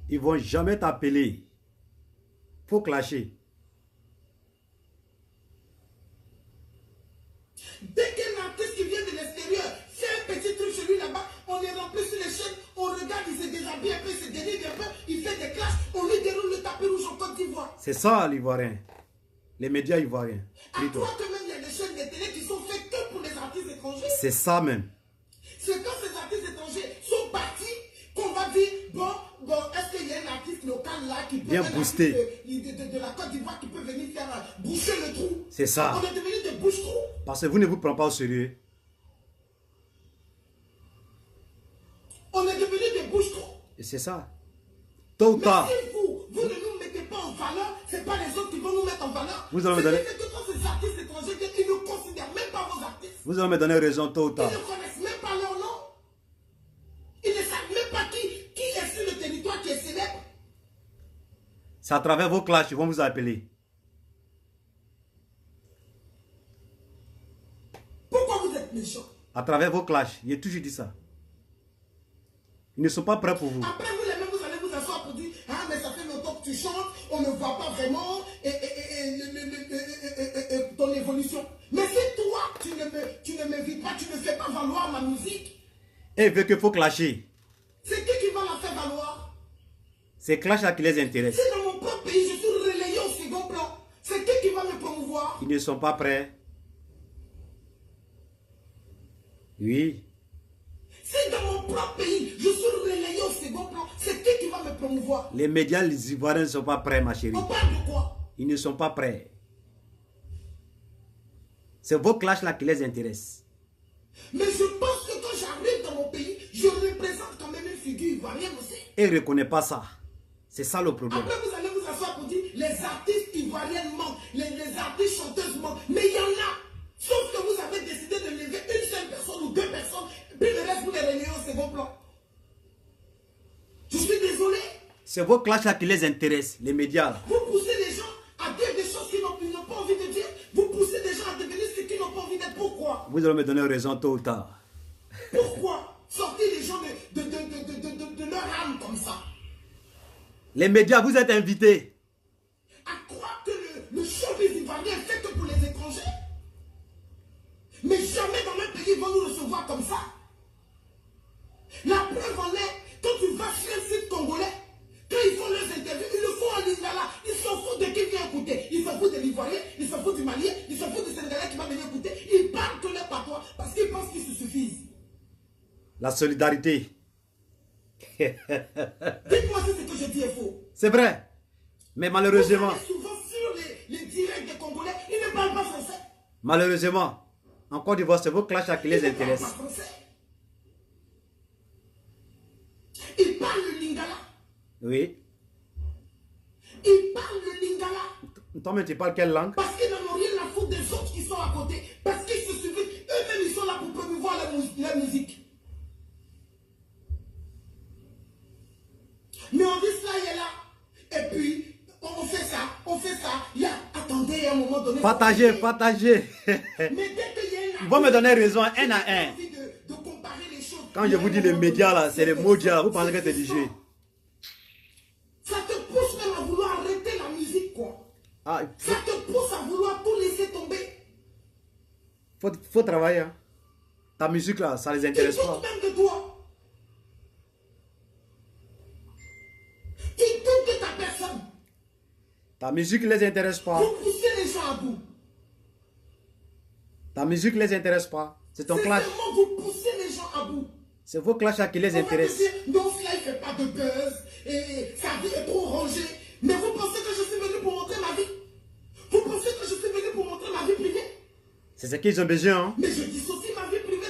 Ils ne vont jamais t'appeler. Faut clasher. Dès qu'un artiste qui vient de l'extérieur fait un petit truc chez lui là-bas, on les remplit sur les chaînes, on regarde, il se déshabille un peu, il se dénigre un peu, il fait des clashs, on lui déroule le tapis rouge en Côte d'Ivoire. C'est ça l'Ivoirien. Les médias ivoiriens. À toi que même il y a des chaînes de télé qui sont faites que pour les artistes étrangers. C'est ça même. C'est quand ces artistes étrangers sont partis qu'on va dire, bon, est-ce qu'il y a un artiste local là qui peut bien booster de la Côte d'Ivoire qui peut venir faire boucher le trou. C'est ça. On est devenu des bouche-trous. Parce que vous ne vous prenez pas au sérieux. On est devenu des bouche-trous. Et c'est ça. Tôt ou tard. Mais si vous ne nous mettez pas en valeur, ce n'est pas les autres qui vont nous mettre en valeur. Vous allez me donner... C'est que quand ces artistes étrangers, ils ne considèrent même pas vos artistes. Vous allez me donner raison tôt ou tard. Ils ne connaissent même pas leur nom. Ils ne savent même pas qui est sur le territoire qui est célèbre. C'est à travers vos clashs qu'ils vont vous appeler. Pourquoi vous êtes méchants? À travers vos clashs. J'ai toujours dit ça. Ils ne sont pas prêts pour vous. Après vous les mêmes, vous allez vous asseoir pour dire, ah mais ça fait longtemps que tu chantes, on ne voit pas vraiment ton évolution. Mais si toi, tu ne me vis pas, tu ne fais pas valoir ma musique. Et ils veulent qu'il faut clasher. C'est qui va la faire valoir? C'est clash là qui les intéresse. Si dans mon propre pays, je suis relayé au second plan, c'est qui va me promouvoir? Ils ne sont pas prêts. Oui. Si dans mon propre pays, je suis relayé au second plan, c'est qui va me promouvoir? Les médias, les Ivoiriens ne sont pas prêts, ma chérie. On parle de quoi? Ils ne sont pas prêts. C'est vos clashs là qui les intéressent. Mais je pense que quand j'arrive dans mon pays, je représente quand même une figure ivoirienne aussi. Et ils ne reconnaissent pas ça. C'est ça le problème. Après, vous allez vous asseoir pour dire les artistes ivoiriennes manquent, les artistes chanteuses manquent. Mais il y en a. Sauf que vous avez décidé de lever une seule personne ou deux personnes, puis le reste vous les relayez au second plan. Je suis désolé. C'est vos clashs là qui les intéressent, les médias là. Vous poussez les gens à dire des choses qu'ils n'ont pas envie de dire. Vous poussez les gens à devenir ce qu'ils n'ont pas envie d'être. Pourquoi? Vous allez me donner raison tôt ou tard. Pourquoi sortir les gens de leur âme comme ça? Les médias, vous êtes invités. À croire que le showbiz ivoirien est fait que pour les étrangers. Mais jamais dans notre pays ils vont nous recevoir comme ça. La preuve en est, quand tu vas sur un site congolais, quand ils font leurs interviews, ils le font en lingala. Ils s'en foutent de qui vient écouter. Ils s'en foutent de l'Ivoirien, ils s'en foutent du Malien, ils s'en foutent du Sénégalais qui va venir écouter. Ils parlent que leur patois parce qu'ils pensent qu'ils se suffisent. La solidarité. Dites-moi si ce que je dis est faux. C'est vrai. Mais malheureusement, Vous allez souvent sur les directs des Congolais, ils ne parlent pas français. malheureusement, en Côte d'Ivoire, c'est vos clashs là qui les Ils ne parlent intéressent. pas français. Ils parlent le lingala. Oui. Ils parlent le lingala. Toi, mais tu parles quelle langue? Parce qu'ils n'en ont rien à foutre des autres qui sont à côté. Parce qu'ils se suffisent. Eux-mêmes, ils sont là pour promouvoir la musique. Mais on dit cela, il est là. Et puis, on fait ça. Il y a, attendez, à un moment donné. Partagez, partagez. Mais dès qu'il y a une... Ils vont me donner raison un à un. De comparer les choses. Quand je vous dis les médias là, c'est les médias là, vous pensez que c'est du jeu. Ça te pousse même à vouloir arrêter la musique, quoi. Ah, Ça te pousse à vouloir tout laisser tomber. faut travailler. Hein. Ta musique là, ça les Ils intéresse doutent pas. même de toi. Ils doutent de ta personne. Ta musique les intéresse pas. Vous poussez les gens à bout. Ta musique les intéresse pas. C'est ton C'est clash. seulement vous poussez les gens à bout. C'est vos clashs là qui les On va te intéressent. dire, non, cela il fait pas de buzz. Et sa vie est trop rangée. Mais vous pensez que je suis venu pour montrer ma vie? Vous pensez que je suis venu pour montrer ma vie privée? C'est ce qu'ils ont besoin. Hein. Mais je dissocie ma vie privée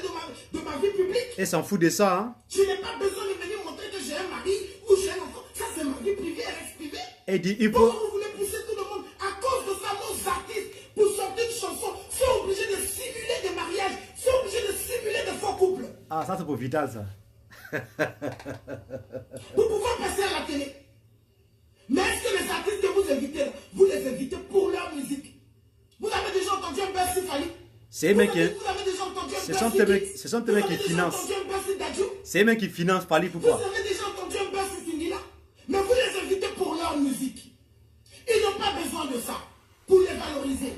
de ma vie publique. Ils s'en foutent de ça. Hein. Je n'ai pas besoin de venir montrer que j'ai un mari ou j'ai un enfant. Ça, c'est ma vie privée, elle reste privée. Et dit, il faut... Pourquoi vous voulez pousser tout le monde? À cause de ça, nos artistes, pour sortir une chanson, sont obligés de simuler des mariages, sont obligés de simuler des faux couples. Ah, ça c'est pour Vital ça. Pour pouvoir passer à la télé. Mais est-ce que les artistes que vous invitez, vous les invitez pour leur musique? Vous avez déjà entendu un Bercy Fali? C'est eux mêmes qui... Vous avez déjà entendu un Ce Bercy sont eux mêmes qui financent. Vous avez déjà entendu un Bercy Dadju? C'est eux mêmes qui financent Pali, Vous pourquoi? avez déjà entendu un Bercy Sindila? Mais vous sponsorisé.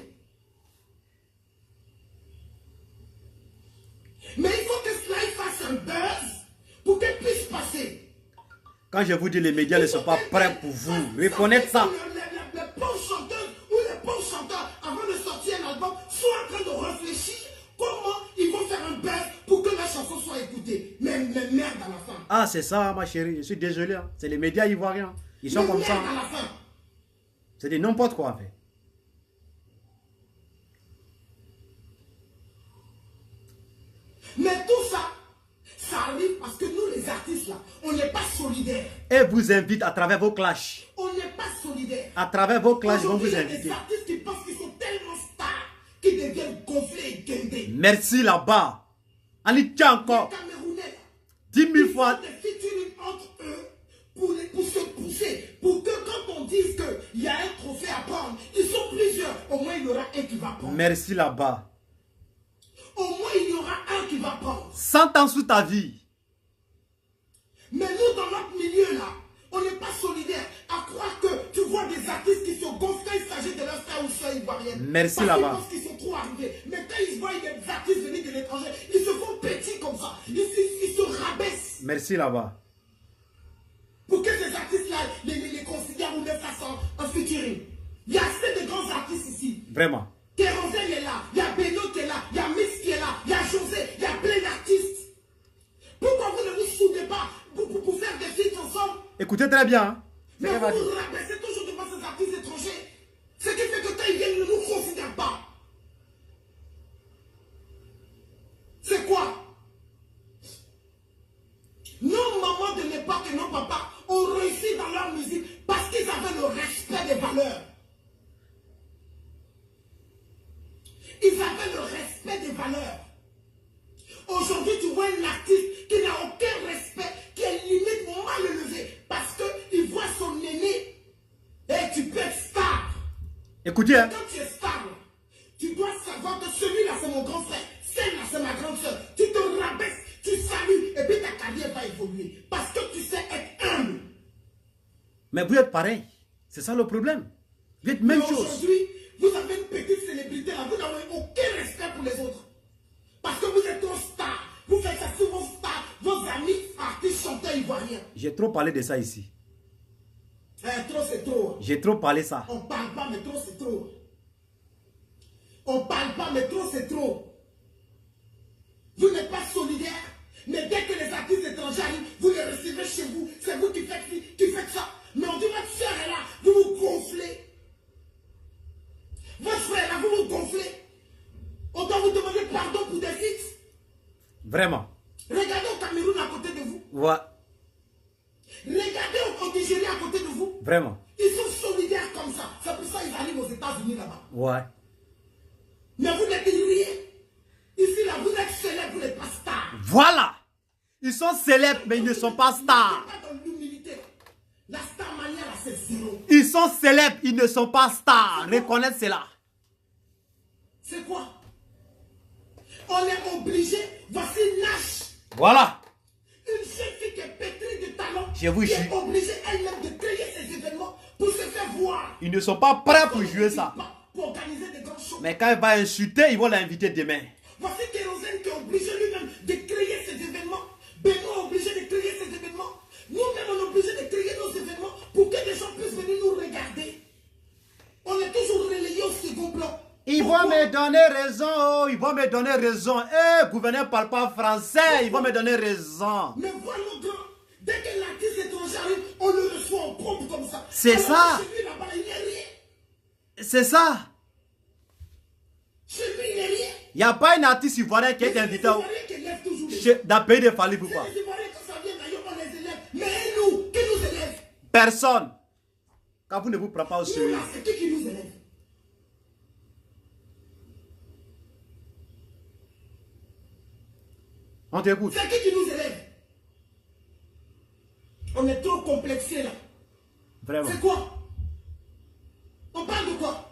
Mais il faut que cela fasse un buzz pour qu'elle puisse passer. Quand je vous dis les médias ne sont pas prêts pour vous, reconnaître ça. Les pauvres chanteuses ou les pauvres chanteurs, avant de sortir un album, sont en train de réfléchir comment ils vont faire un buzz pour que la chanson soit écoutée. Mais merde à la fin. Ah, c'est ça, ma chérie. Je suis désolé. Hein. C'est les médias ivoiriens. Ils sont comme ça. Merde à la fin. C'est des n'importe quoi, en fait. Mais tout ça, ça arrive parce que nous, les artistes, là, on n'est pas solidaires. Et vous invite à travers vos clashs. On n'est pas solidaires. À travers vos clashs, ils vont Aujourd'hui, vous il y a des inviter. artistes qui pensent qu'ils sont tellement stars qu'ils deviennent gonflés et guindés. Merci là-bas. Allez, tiens encore. Les Camerounais, 10 000 ils fois. font des featuring entre eux pour se pousser. Pour que quand on dise qu'il y a un trophée à prendre, ils sont plusieurs. Au moins, il y aura un qui va prendre. Merci là-bas. Au moins, il y aura un qui va prendre. 100 ans sous ta vie. Mais nous, dans notre milieu, là, on n'est pas solidaires. À croire que tu vois des artistes qui se gonflent quand il s'agit de leur frère ou soeur ivoirienne. Merci là-bas. Parce qu'ils pensent qu'ils sont trop arrivés. Mais quand ils voient des artistes venir de l'étranger, ils se font petits comme ça. Ils se rabaissent. Merci là-bas. Pour que ces artistes-là les considèrent ou les fassent en featuring. Il y a assez de grands artistes ici. Vraiment. Kérosène est là, il y a Beno qui est là, il y a Mix qui est là, il y a José, il y a plein d'artistes. Pourquoi vous ne vous soudez pas pour faire des feats ensemble? Écoutez très bien. Hein. Mais vous vous rabaissez toujours devant ces artistes étrangers. Ce qui fait que quand ils viennent, ils ne nous considèrent pas. C'est quoi? Nos mamans de l'époque et nos papas ont réussi dans leur musique parce qu'ils avaient le respect des valeurs. Ils avaient le respect des valeurs. Aujourd'hui, tu vois un artiste qui n'a aucun respect, qui est limite mal élevé, parce qu'il voit son aîné. Et tu peux être star. Écoutez, hein. Quand tu es star, tu dois savoir que celui-là, c'est mon grand frère. Celle-là, c'est ma grande soeur. Tu te rabaisses, tu salues, et puis ta carrière va évoluer. Parce que tu sais être humble. Mais vous êtes pareil. C'est ça le problème. Vous êtes même chose. Aujourd'hui, vous avez une petite célébrité là, vous n'avez aucun respect pour les autres. Parce que vous êtes trop star. Vous faites ça sur vos stars, vos amis, artistes, chanteurs ivoiriens. J'ai trop parlé de ça ici. Trop c'est trop. J'ai trop parlé ça. On parle pas, mais trop c'est trop. On parle pas, mais trop c'est trop. Vous n'êtes pas solidaire. Mais dès que les artistes étrangers arrivent, vous les recevez chez vous. C'est vous qui faites ça. Mais on dit votre soeur est là, vous vous gonflez. Votre frère est là, vous vous gonflez. On doit vous demander pardon pour des feats. Vraiment. Regardez au Cameroun à côté de vous. Ouais. Regardez au Nigeria à côté de vous. Vraiment. Ils sont solidaires comme ça. C'est pour ça qu'ils arrivent aux États-Unis là-bas. Ouais. Mais vous n'êtes rien. Ici, là, vous êtes célèbres, vous n'êtes pas stars. Voilà. Ils sont célèbres, mais ils ne sont pas stars. Vous n'êtes pas dans l'humilité. La star mania, là, c'est zéro. Ils sont célèbres, ils ne sont pas stars. Reconnaître cela. C'est quoi? On est obligé. Voici Nash. Voilà. Une jeune fille qui est pétrie de talent. Je vous qui jure. est obligée elle-même de créer ces événements pour se faire voir. Ils ne sont pas prêts pour jouer ça. Pour organiser des grands shows. Mais quand il va insulter, ils vont l'inviter demain. Voici Kérosène qui est obligé lui-même de créer ces événements. Beno est obligé de créer ces événements. Nous-mêmes, on est obligé de créer nos événements pour que les gens puissent venir nous regarder. On est toujours relayé au second plan. Ils vont me donner raison, oh, ils vont me donner raison. Eh, gouverneur ne parle pas français, ils vont me donner raison. Mais voilà, grand, dès que l'artiste étranger arrive, on le reçoit en propre comme ça. C'est alors ça. Chez lui, là-bas, il n'y a rien. C'est ça. Chez lui, il n'y a rien. Il n'y a pas un artiste ivoirien qui est invité dans dans le pays de Fali Poupa. Les Ivoiriens, quand ça vient d'ailleurs, on les élève. Mais nous, qui nous élève? Personne. Quand vous ne vous prenez pas au Nous, sérieux. là, c'est qui nous élève? On t'écoute. C'est qui nous élève? On est trop complexé là. Vraiment. C'est quoi? On parle de quoi?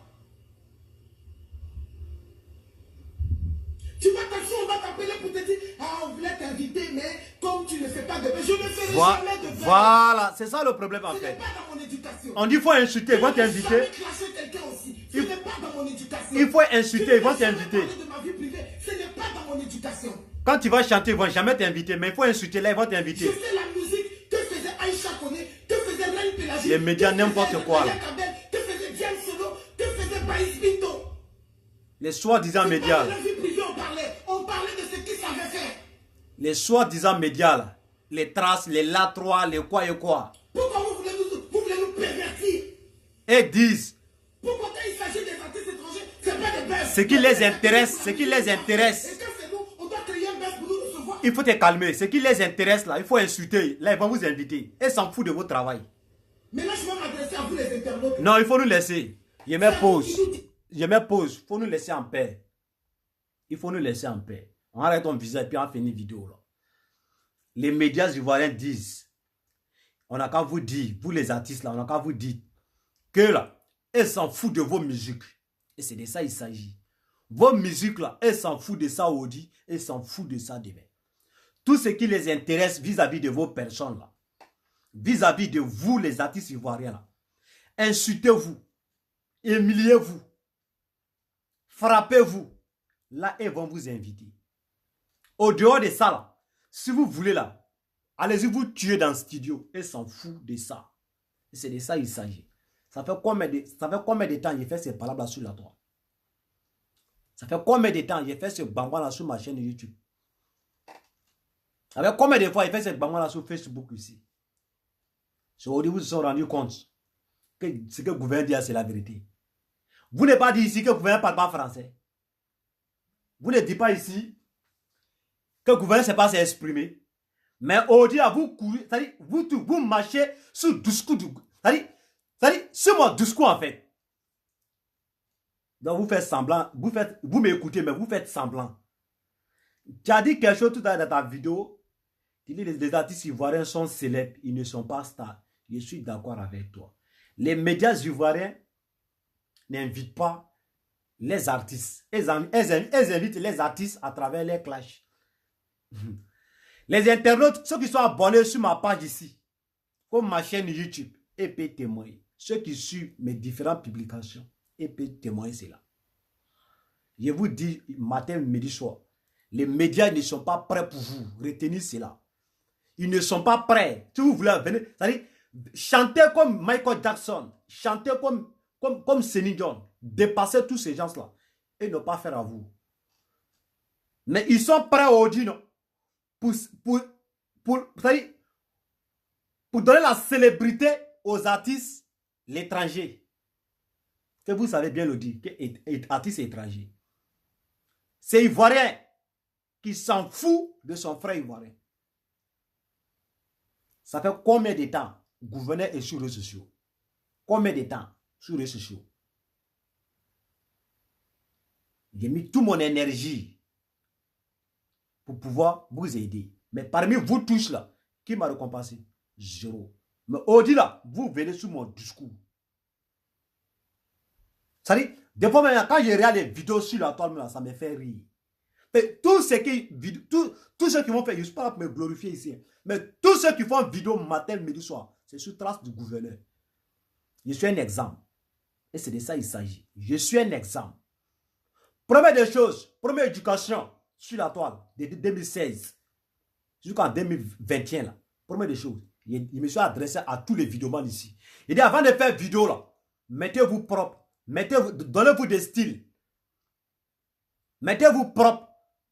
Tu vas t'asseoir, on va t'appeler pour te dire, ah, on voulait t'inviter, mais comme tu ne fais pas de... Je ne ferai jamais de... Voilà, c'est ça le problème en Ce n'est fait. pas dans mon éducation. On dit qu'il faut insulter, il faut Je n'ai t'inviter. jamais clashé quelqu'un aussi. Ce n'est pas dans mon éducation. Il faut insulter, ils vont t'inviter. De ma vie privée, ce n'est pas dans mon éducation. Quand tu vas chanter, ils ne vont jamais t'inviter, mais il faut insulter, là, ils vont t'inviter. Je fais la musique que faisait Aïcha Koné, que faisait Reine Pélagie. Les médias, n'importe quoi, là. Que faisait Diane Solo, que faisait Baïs Binto. Les soi-disant médias. Dans la vie privée, on parlait de ce qu'ils savaient faire. Les soi-disant médias, là. Les traces, les LA3, les quoi et quoi. Pourquoi vous voulez nous pervertir? Et disent. Pourquoi quand il s'agit des artistes étrangers, c'est pas des bœufs? Ce qui les intéresse, ce qui les intéresse. Et quand c'est nous, on doit créer un bœuf pour nous recevoir. Il faut te calmer. Ce qui les intéresse, là, il faut insulter. Là, ils vont vous inviter. Et s'en foutent de votre travail. Mais là, je vais m'adresser à vous les internautes. Non, il faut nous laisser. Je mets pause. Je mets pause. Il faut nous laisser en paix. Il faut nous laisser en paix. On arrête ton visage et puis on finit la vidéo, là. Les médias ivoiriens disent, on n'a qu'à vous dire, vous les artistes là, on n'a qu'à vous dire que là, elles s'en foutent de vos musiques. Et c'est de ça il s'agit. Vos musiques là, elles s'en foutent de ça aujourd'hui, elles s'en foutent de ça demain. Tout ce qui les intéresse vis-à-vis de vos personnes là, vis-à-vis de vous les artistes ivoiriens là, insultez-vous, humiliez-vous, frappez-vous. Là, elles vont vous inviter. Au dehors de ça là, si vous voulez là, allez-y vous tuer dans le studio. Ils s'en foutent de ça. C'est de ça il s'agit. Ça fait combien de temps j'ai fait ces palabres là sur la toile? Ça fait combien de temps j'ai fait ce bambou là sur ma chaîne YouTube? Ça fait combien de fois j'ai fait ce bambou là sur Facebook ici? C'est aujourd'hui vous vous sont rendu compte que ce que le gouvernement dit c'est la vérité. Vous n'avez pas dit ici que le gouvernement ne parle pas français. Vous ne dites pas ici que le gouvernement ne sait pas s'exprimer. Mais aujourd'hui, vous courez, c'est-à-dire, vous marchez sur le discours du c'est-à-dire, sur mon discours en fait. Donc vous faites semblant, vous m'écoutez, mais vous faites semblant. Tu as dit quelque chose tout à l'heure dans ta vidéo. Tu dis les artistes ivoiriens sont célèbres, ils ne sont pas stars. Je suis d'accord avec toi. Les médias ivoiriens n'invitent pas les artistes. Elles invitent les artistes à travers les clashs. Les internautes, ceux qui sont abonnés sur ma page ici, comme ma chaîne YouTube, et peuvent témoigner. Ceux qui suivent mes différentes publications, et peuvent témoigner cela. Je vous dis, matin, midi, soir, les médias ne sont pas prêts pour vous. Retenez cela. Ils ne sont pas prêts. Si vous voulez venir, c'est-à-dire, chanter comme Michael Jackson, chanter comme Céline Dion, dépasser tous ces gens-là, et ne pas faire à vous. Mais ils sont prêts aujourd'hui, non? Pour donner la célébrité aux artistes, l'étranger. Que vous savez bien le dire, que artiste étranger. C'est Ivoirien qui s'en fout de son frère Ivoirien. Ça fait combien de temps le gouverneur est sur les réseaux sociaux? Combien de temps sur les réseaux sociaux? J'ai mis toute mon énergie pour pouvoir vous aider. Mais parmi vous tous là, qui m'a récompensé? Zéro. Mais aujourd'hui là, vous venez sur mon discours. C'est-à-dire, des fois même quand je regarde les vidéos sur la toile, là, ça me fait rire. Mais tous ceux qui vont faire, je ne suis pas là pour me glorifier ici, mais tous ceux qui font vidéo matin, midi, soir, c'est sur trace du gouverneur. Je suis un exemple. Et c'est de ça qu'il s'agit. Je suis un exemple. Première des choses, première éducation sur la toile de 2016 jusqu'en 2021 là. Première des choses, il me suis adressé à tous les vidéomans ici. Il dit avant de faire vidéo là, mettez-vous propre, donnez-vous des styles. Mettez-vous propre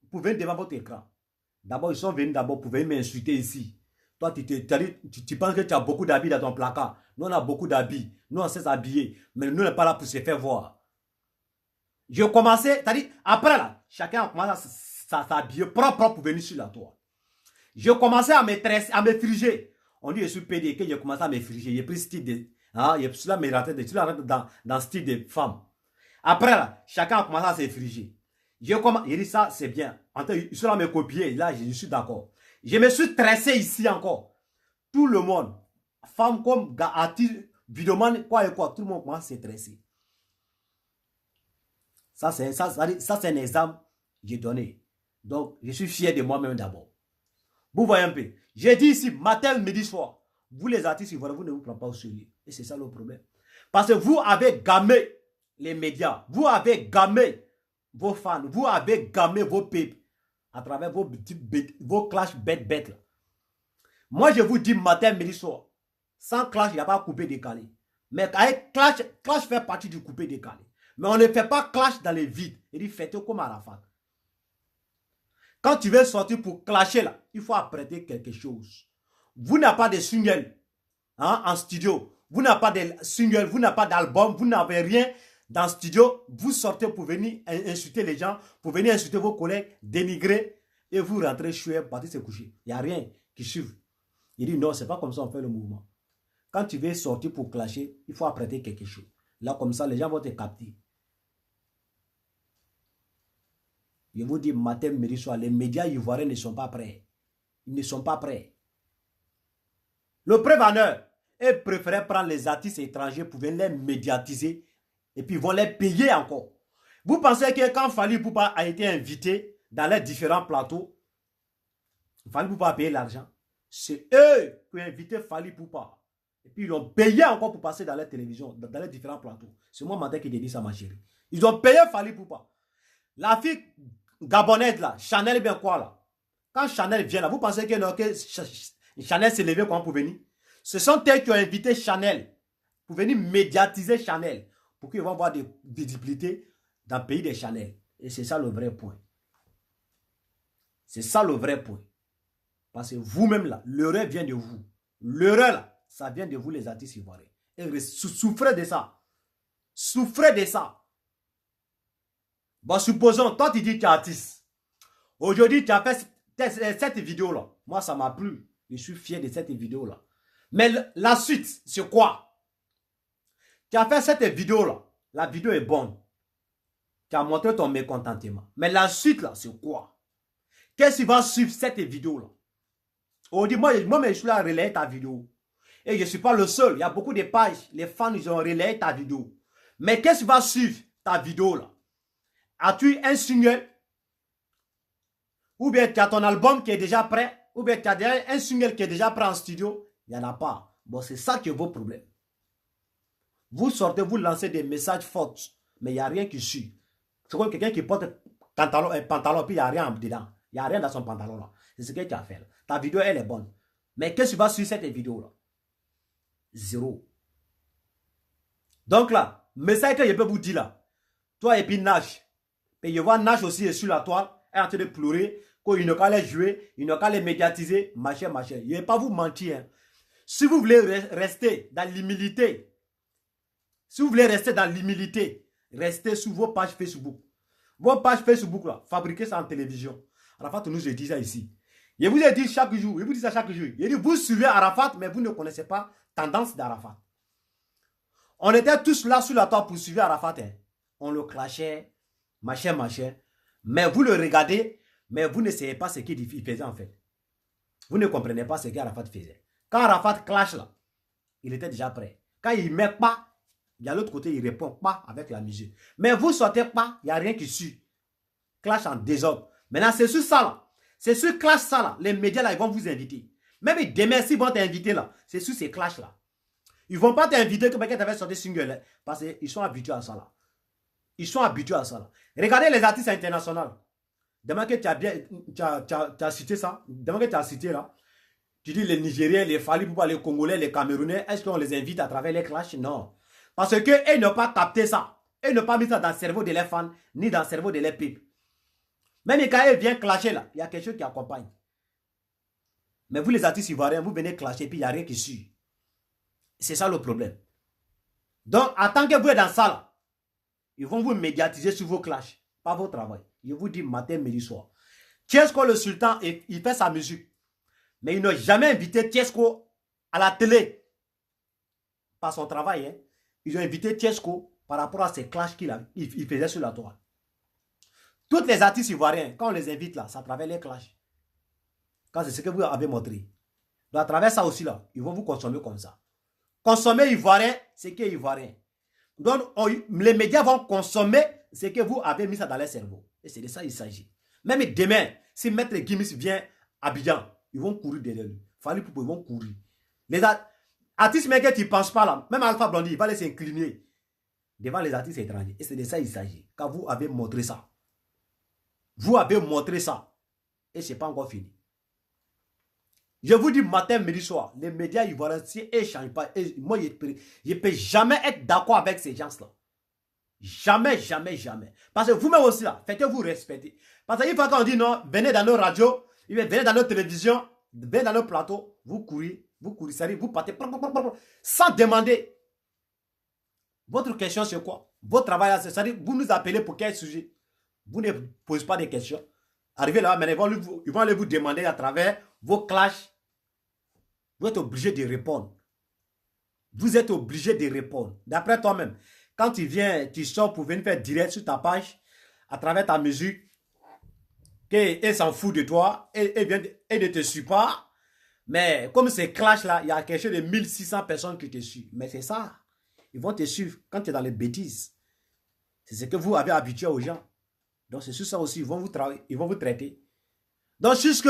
pour venir devant votre écran. D'abord, ils sont venus d'abord pour venir m'insulter ici. Toi, tu penses que tu as beaucoup d'habits dans ton placard. Nous, on a beaucoup d'habits. Nous, on sait s'habiller. Mais nous, on n'est pas là pour se faire voir. Je commençais, c'est-à-dire, après là, chacun a commencé à s'habiller propre pour venir sur la toile. Je commençais à me friger. On dit, je suis pédé, que j'ai commencé à me friger. J'ai pris ce style de. Celui-là me rentre dans ce style de femme. Après là, chacun a commencé à se friger. J'ai dit ça, c'est bien. Ils sont là me copier. Là, je suis d'accord. Je me suis tressé ici encore. Tout le monde, femme comme gars, artiste, vidéoman, quoi et quoi, tout le monde commence à se tresser. Ça, c'est un exemple que j'ai donné. Donc, je suis fier de moi-même d'abord. Vous voyez un peu. J'ai dit ici, matin, midi, soir. Vous les artistes, vous ne vous prenez pas au sérieux. Et c'est ça le problème. Parce que vous avez gamé les médias, vous avez gammé vos fans, vous avez gammé vos peuples à travers vos clashs bêtes là. Moi, je vous dis matin, midi, soir, sans clash, il n'y a pas coupé décalé. Mais avec clash fait partie du coupé décalé. Mais on ne fait pas clash dans les vides. Il dit faites comme Arafat. Quand tu veux sortir pour clasher là, il faut apprêter quelque chose. Vous n'avez pas de single en studio. Vous n'avez pas de single, vous n'avez pas d'album, vous n'avez rien dans le studio. Vous sortez pour venir insulter les gens, pour venir insulter vos collègues, dénigrer, et vous rentrez chez vous, partez se coucher. Il n'y a rien qui suit. Il dit non, c'est pas comme ça on fait le mouvement. Quand tu veux sortir pour clasher, il faut apprêter quelque chose. Là, comme ça, les gens vont te capter. Je vous dis matin, midi, soir, les médias ivoiriens ne sont pas prêts. Ils ne sont pas prêts. Le préveneur, il préférait prendre les artistes étrangers pour venir les médiatiser et puis ils vont les payer encore. Vous pensez que quand Fally Ipupa a été invité dans les différents plateaux, Fally Ipupa a payé l'argent? C'est eux qui ont invité Fally Ipupa. Et puis ils l'ont payé encore pour passer dans la télévision, dans les différents plateaux. C'est moi matin qui te dis ça, ma chérie. Ils ont payé Fally Ipupa. La fille gabonaise là, Chanel bien quoi là? Quand Chanel vient là, vous pensez que Chanel s'est levé comment pour venir? Ce sont eux qui ont invité Chanel pour venir médiatiser Chanel pour qu'ils vont avoir des visibilités dans le pays des Chanel. Et c'est ça le vrai point. C'est ça le vrai point. Parce que vous-même là, l'erreur vient de vous. L'erreur là, ça vient de vous les artistes ivoiriens. Et souffrez de ça. Souffrez de ça. Bon, supposons, toi tu dis que tu es artiste. Aujourd'hui, tu as fait cette vidéo-là. Moi, ça m'a plu. Je suis fier de cette vidéo-là. Mais la suite, c'est quoi? Tu as fait cette vidéo-là. La vidéo est bonne. Tu as montré ton mécontentement. Mais la suite, là, c'est quoi? Qu'est-ce qui va suivre cette vidéo-là? Aujourd'hui, moi, je suis là à relayer ta vidéo. Et je ne suis pas le seul. Il y a beaucoup de pages. Les fans, ils ont relayé ta vidéo. Mais qu'est-ce qui va suivre ta vidéo-là? As-tu un single? Ou bien tu as ton album qui est déjà prêt? Ou bien tu as déjà un single qui est déjà prêt en studio? Il n'y en a pas. Bon, c'est ça qui est vos problèmes. Vous sortez, vous lancez des messages forts, mais il n'y a rien qui suit. C'est comme quelqu'un qui porte un pantalon, puis il n'y a rien dedans. Il n'y a rien dans son pantalon là. C'est ce que tu as fait là. Ta vidéo, elle est bonne. Mais qu'est-ce qui va suivre cette vidéo là? Zéro. Donc là, message que je peux vous dire là. Toi et puis Nash. Et je vois Nash aussi sur la toile, elle est en train de pleurer, qu'il n'a qu'à les jouer, il n'a qu'à les médiatiser, machin. Je ne vais pas vous mentir. Hein. Si vous voulez rester dans l'humilité, restez sur vos pages Facebook. Vos pages Facebook, là, fabriquez ça en télévision. Arafat nous dit ça ici. Je vous ai dit chaque jour, je vous dis ça chaque jour. Je dis, vous suivez Arafat, mais vous ne connaissez pas tendance d'Arafat. On était tous là sur la toile pour suivre Arafat. Hein. On le clashait. Machin. Mais vous le regardez, mais vous ne savez pas ce qu'il faisait en fait. Vous ne comprenez pas ce qu'Arafat faisait. Quand Arafat clash là, il était déjà prêt. Quand il met pas, il y a l'autre côté, il répond pas avec la musique. Mais vous sortez pas, il n'y a rien qui suit. Clash en désordre. Maintenant, c'est sur ça là. C'est sur clash ça là. Les médias là, ils vont vous inviter. Même demain, s'ils vont t'inviter là, c'est sur ces clashs là. Ils ne vont pas t'inviter comme quelqu'un t'avait sorti single là, parce qu'ils sont habitués à ça là. Ils sont habitués à ça. Là. Regardez les artistes internationaux. Demain que tu as cité ça. Demain que tu as cité là. Tu dis les Nigériens, les Fally Ipupa, les Congolais, les Camerounais. Est-ce qu'on les invite à travers les clashs? Non. Parce qu'ils n'ont pas capté ça. Ils n'ont pas mis ça dans le cerveau de leurs fans, ni dans le cerveau de leurs pipes. Même quand ils viennent clasher là, il y a quelque chose qui accompagne. Mais vous les artistes ivoiriens, vous venez clasher puis il n'y a rien qui suit. C'est ça le problème. Donc, en tant que vous êtes dans ça là, ils vont vous médiatiser sur vos clashs, pas votre travail. Je vous dis matin, midi, soir. Tiesko le sultan, il fait sa musique. Mais il n'a jamais invité Tiesko à la télé. Par son travail. Hein. Ils ont invité Tiesko par rapport à ces clashs qu'il faisait sur la toile. Tous les artistes ivoiriens, quand on les invite là, ça travers les clashs. Quand c'est ce que vous avez montré. Donc à travers ça aussi là, ils vont vous consommer comme ça. Consommer ivoirien, c'est que ivoirien. Donc, les médias vont consommer ce que vous avez mis ça dans leur cerveau. Et c'est de ça qu'il s'agit. Même demain, si Maître Gims vient à Abidjan, ils vont courir derrière lui. Fally Ipupa, ils vont courir. Les artistes, mais que tu ne penses pas là, même Alpha Blondy, il va les s'incliner. devant les artistes étrangers. Et c'est de ça qu'il s'agit. Quand vous avez montré ça. Vous avez montré ça. Et ce n'est pas encore fini. Je vous dis matin, midi, soir, les médias ivoiriens, si ils ne changent pas, moi, je ne peux jamais être d'accord avec ces gens-là. Jamais, jamais, jamais. Parce que vous-même aussi, là, faites-vous respecter. Parce qu'il faut qu'on dit non, venez dans nos radios, venez dans nos télévisions, venez dans nos plateaux, vous courez, vous partez, sans demander. Votre question, c'est quoi? Votre travail, c'est-à-dire, vous nous appelez pour quel sujet? Vous ne posez pas de questions. Arrivez là, mais ils vont aller vous demander à travers vos clashs. Vous êtes obligé de répondre. Vous êtes obligé de répondre. D'après toi-même, quand tu viens, tu sors pour venir faire direct sur ta page, à travers ta musique, qu'elle s'en fout de toi, et ne te suit pas. Mais comme ces clashs-là, il y a quelque chose de 1600 personnes qui te suivent. Mais c'est ça. Ils vont te suivre quand tu es dans les bêtises. C'est ce que vous avez habitué aux gens. Donc c'est sur ça aussi, ils vont vous traiter. Donc jusque,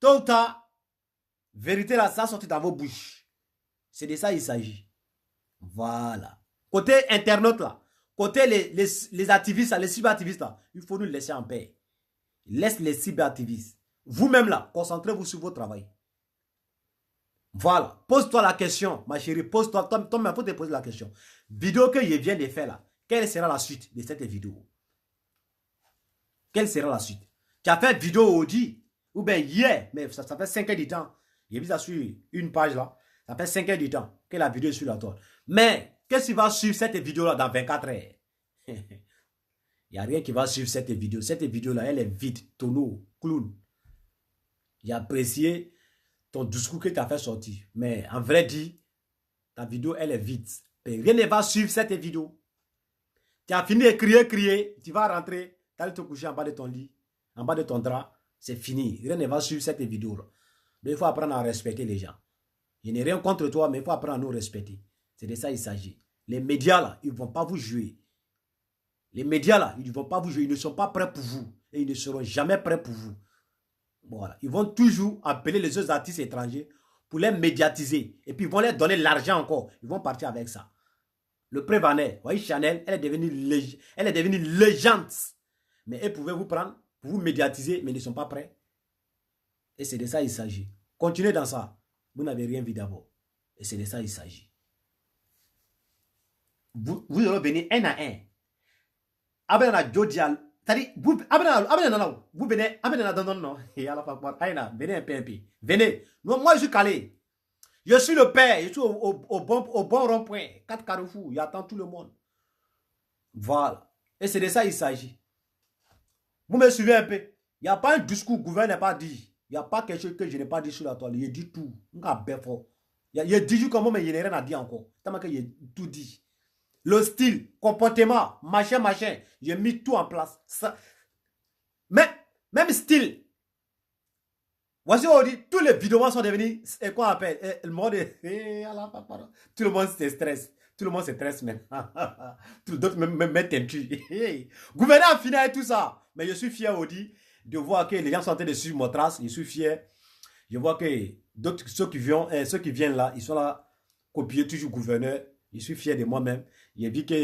tôt ou tard, vérité là, ça sortit dans vos bouches. C'est de ça il s'agit. Voilà. Côté internaute là, côté les activistes là, les cyberactivistes là, il faut nous laisser en paix. Laisse les cyberactivistes. Vous-même là, concentrez-vous sur votre travail. Voilà. Pose-toi la question, ma chérie. Pose-toi, toi-même, il faut te poser la question. Vidéo que je viens de faire là, quelle sera la suite de cette vidéo? Quelle sera la suite? Tu as fait vidéo Audi, ou bien hier, mais ça fait 5 heures du temps. J'ai vu ça sur une page là. Ça fait 5 heures du temps que la vidéo est sur la toile. Mais, qu'est-ce qui va suivre cette vidéo là dans 24 heures? Il n'y a rien qui va suivre cette vidéo. Cette vidéo là, elle est vide, tonneau, clown. J'ai apprécié ton discours que tu as fait sortir. Mais en vrai dit, ta vidéo, elle est vide. Et rien ne va suivre cette vidéo. Tu as fini de crier, tu vas rentrer. Tu vas te coucher en bas de ton lit, en bas de ton drap, c'est fini. Rien ne va suivre cette vidéo-là. Mais il faut apprendre à respecter les gens. Je n'ai rien contre toi, mais il faut apprendre à nous respecter. C'est de ça qu'il s'agit. Les médias, là, ils ne vont pas vous jouer. Les médias, là, ils ne vont pas vous jouer. Ils ne sont pas prêts pour vous. Et ils ne seront jamais prêts pour vous. Voilà. Ils vont toujours appeler les autres artistes étrangers pour les médiatiser. Et puis, ils vont leur donner l'argent encore. Ils vont partir avec ça. Le Prévanet, vous voyez, Chanel, elle est devenue légende. Mais elles pouvaient vous prendre, pour vous médiatiser, mais ils ne sont pas prêts. Et c'est de ça qu'il s'agit. Continuez dans ça. Vous n'avez rien vu d'abord. Et c'est de ça qu'il s'agit. Vous allez venir un à un. Abena Jodial. C'est-à-dire, vous venez, venez un peu. Venez. Moi, je suis calé. Je suis le père. Je suis au bon rond-point. 4 carrefours. Il attend tout le monde. Voilà. Et c'est de ça qu'il s'agit. Vous me suivez un peu. Il n'y a pas un discours que le gouvernement n'a pas dit. Il n'y a pas quelque chose que je n'ai pas dit sur la toile. Il dit tout. Il a dit comment, mais il n'y a rien à dire encore. Tellement qu'il a tout dit. Le style, comportement, machin. J'ai mis tout en place. Ça. Mais, même style. Voici on dit, tous les vidéos sont devenus, quoi on appelle, le monde tout le monde se stresse. Tout le monde se stresse maintenant. D'autres me mettent un tue. Gouvernement a fini avec tout ça. Mais je suis fier, Audi, de voir que les gens sont en train de suivre mon trace. Je suis fier. Je vois que ceux qui viennent là, ils sont là, copier toujours gouverneur. Je suis fier de moi-même. J'ai vu que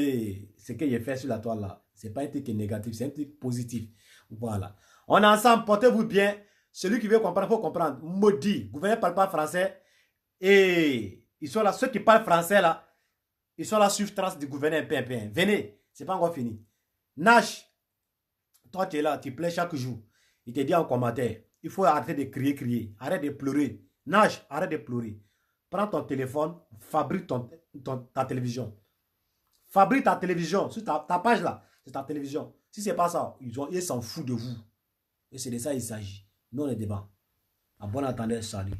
ce que j'ai fait sur la toile là, ce n'est pas un truc négatif, c'est un truc positif. Voilà. On est ensemble, portez-vous bien. Celui qui veut comprendre, il faut comprendre. Maudit, le gouverneur ne parle pas français. Et ils sont là, ceux qui parlent français là, ils sont là sur trace du gouverneur Pimpin. Venez, c'est pas encore fini. Nash, toi tu es là, tu plais chaque jour. Il te dit en commentaire, il faut arrêter de crier. Arrête de pleurer. Nash, arrête de pleurer. Prends ton téléphone, fabrique ta télévision. Fabrique ta télévision. Sur ta page là, c'est ta télévision. Si c'est pas ça, ils s'en foutent de vous. Et c'est de ça qu'il s'agit. Nous on est devant. À bon entendeur, salut.